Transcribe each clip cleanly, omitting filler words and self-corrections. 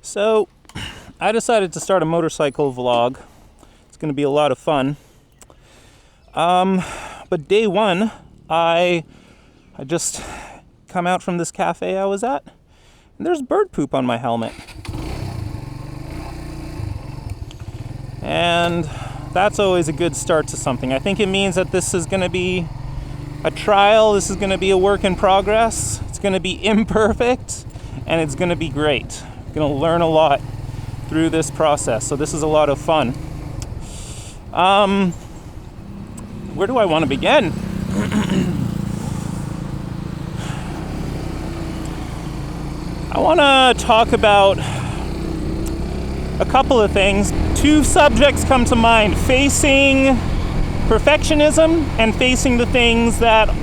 So, I decided to start a motorcycle vlog. It's going to be a lot of fun. But day one, I just come out from this cafe I was at, and there's bird poop on my helmet. And that's always a good start to something. I think it means that this is going to be a trial, this is going to be a work in progress, it's going to be imperfect, and it's going to be great. I'm going to learn a lot through this process, so this is a lot of fun. Where do I want to begin? I want to talk about a couple of things. Two subjects come to mind: facing perfectionism and facing the things that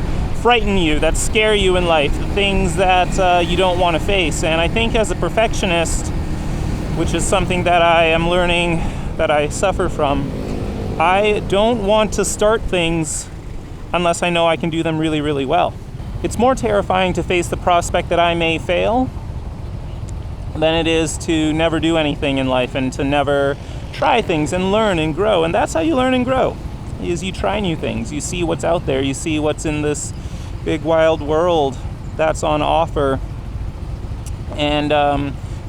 frighten you, that scare you in life, the things that you don't want to face. And I think as a perfectionist, which is something that I am learning that I suffer from, I don't want to start things unless I know I can do them really, really well. It's more terrifying to face the prospect that I may fail than it is to never do anything in life and to never try things and learn and grow. And that's how you learn and grow, is you try new things. You see what's out there. You see what's in this big wild world that's on offer. And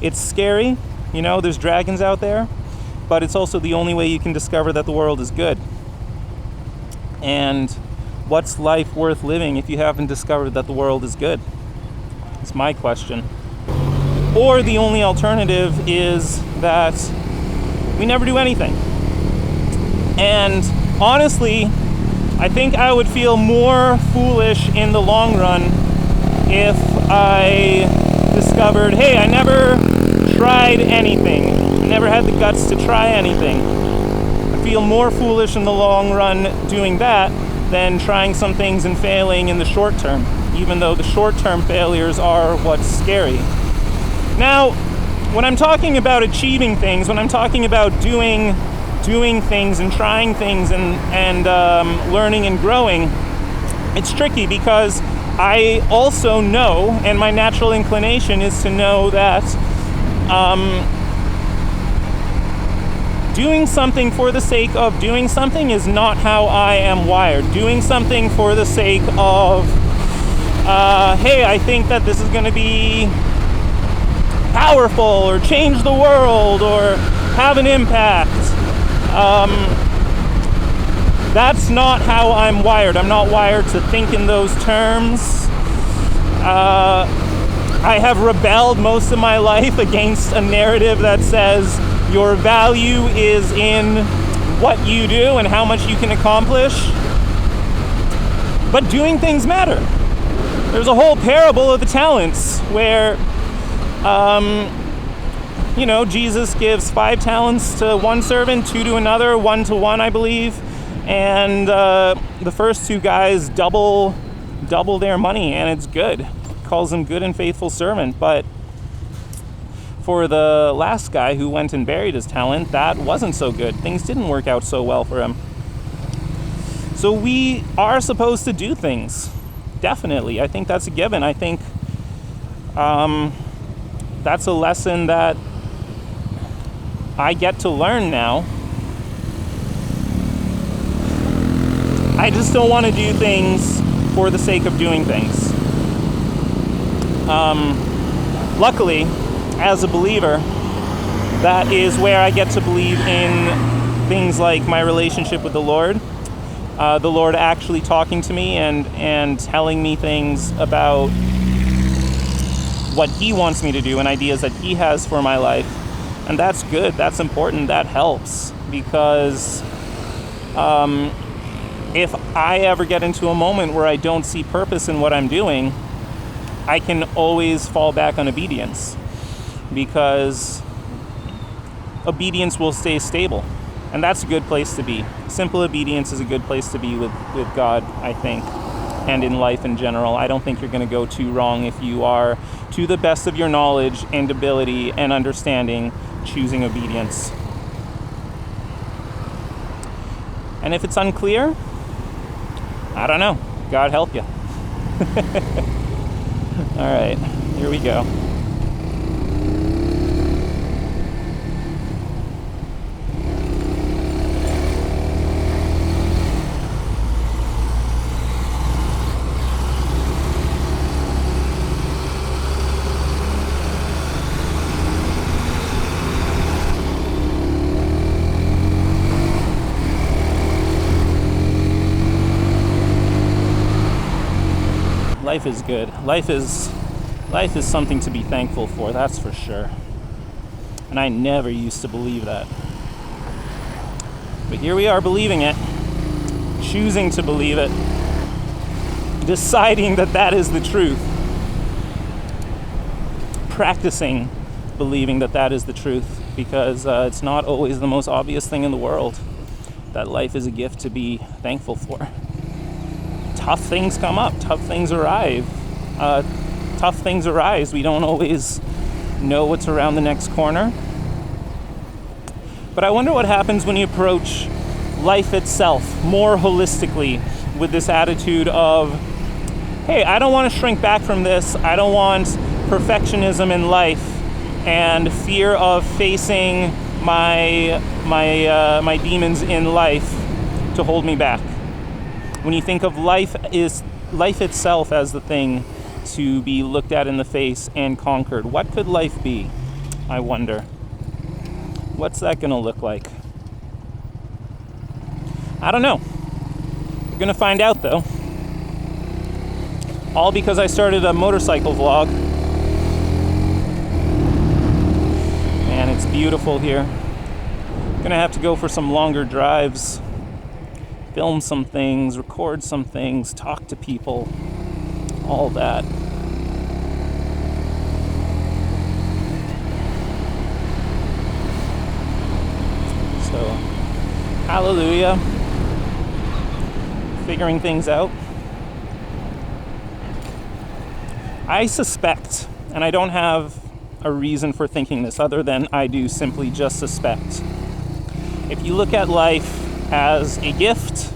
it's scary. You know, there's dragons out there, but it's also the only way you can discover that the world is good. And what's life worth living if you haven't discovered that the world is good? It's my question. Or the only alternative is that we never do anything. And honestly, I think I would feel more foolish in the long run if I discovered, hey, I never tried anything. I never had the guts to try anything. I feel more foolish in the long run doing that than trying some things and failing in the short term, even though the short-term failures are what's scary. Now, when I'm talking about achieving things, when I'm talking about doing things and trying things and learning and growing, it's tricky because I also know, and my natural inclination is to know that doing something for the sake of doing something is not how I am wired. Doing something for the sake of, hey, I think that this is going to be powerful or change the world or have an impact. That's not how I'm wired. I'm not wired to think in those terms. I have rebelled most of my life against a narrative that says your value is in what you do and how much you can accomplish. But doing things matter. There's a whole parable of the talents where Jesus gives 5 talents to one servant, 2 to another, 1 to 1, I believe. And the first 2 guys double their money, and it's good. Calls him good and faithful servant. But for the last guy who went and buried his talent, that wasn't so good. Things didn't work out so well for him. So we are supposed to do things. Definitely. I think that's a given. I think that's a lesson that I get to learn now. I just don't want to do things for the sake of doing things. Luckily, as a believer, that is where I get to believe in things like my relationship with the Lord. The Lord actually talking to me and telling me things about what He wants me to do and ideas that He has for my life. And that's good, that's important, that helps. Because if I ever get into a moment where I don't see purpose in what I'm doing, I can always fall back on obedience. Because obedience will stay stable. And that's a good place to be. Simple obedience is a good place to be with God, I think. And in life in general. I don't think you're going to go too wrong if you are, to the best of your knowledge and ability and understanding, choosing obedience. And if it's unclear, I don't know. God help you. All right, here we go. life is good. Life is something to be thankful for, that's for sure. And I never used to believe that. But here we are believing it, choosing to believe it, deciding that that is the truth, practicing believing that that is the truth, because it's not always the most obvious thing in the world that life is a gift to be thankful for. Tough things come up, tough things arrive. Tough things arise. We don't always know what's around the next corner. But I wonder what happens when you approach life itself more holistically with this attitude of, hey, I don't want to shrink back from this. I don't want perfectionism in life and fear of facing my demons in life to hold me back. When you think of life itself as the thing to be looked at in the face and conquered, what could life be? I wonder. What's that going to look like? I don't know. We're going to find out, though. All because I started a motorcycle vlog. Man, it's beautiful here. Gonna have to go for some longer drives, film some things, record some things, talk to people, all that. So, hallelujah. Figuring things out. I suspect, and I don't have a reason for thinking this other than I do simply just suspect. If you look at life as a gift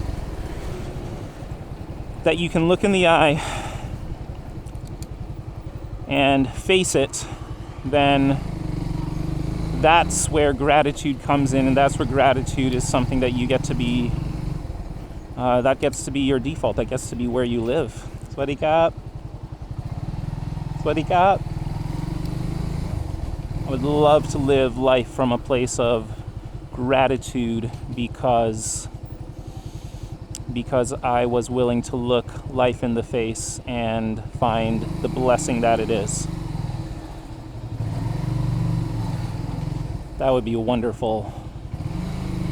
that you can look in the eye and face it, then that's where gratitude comes in, and that's where gratitude is something that you get to be, that gets to be your default, that gets to be where you live. Sweaty cap. Sweaty cap. I would love to live life from a place of gratitude because I was willing to look life in the face and find the blessing that it is. That would be a wonderful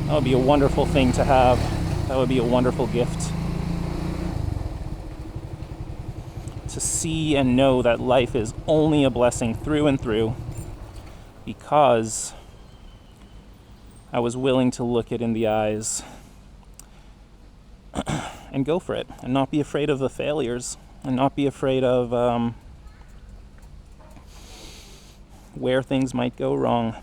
thing to have. That would be a wonderful gift. To see and know that life is only a blessing through and through because I was willing to look it in the eyes and go for it and not be afraid of the failures and not be afraid of where things might go wrong.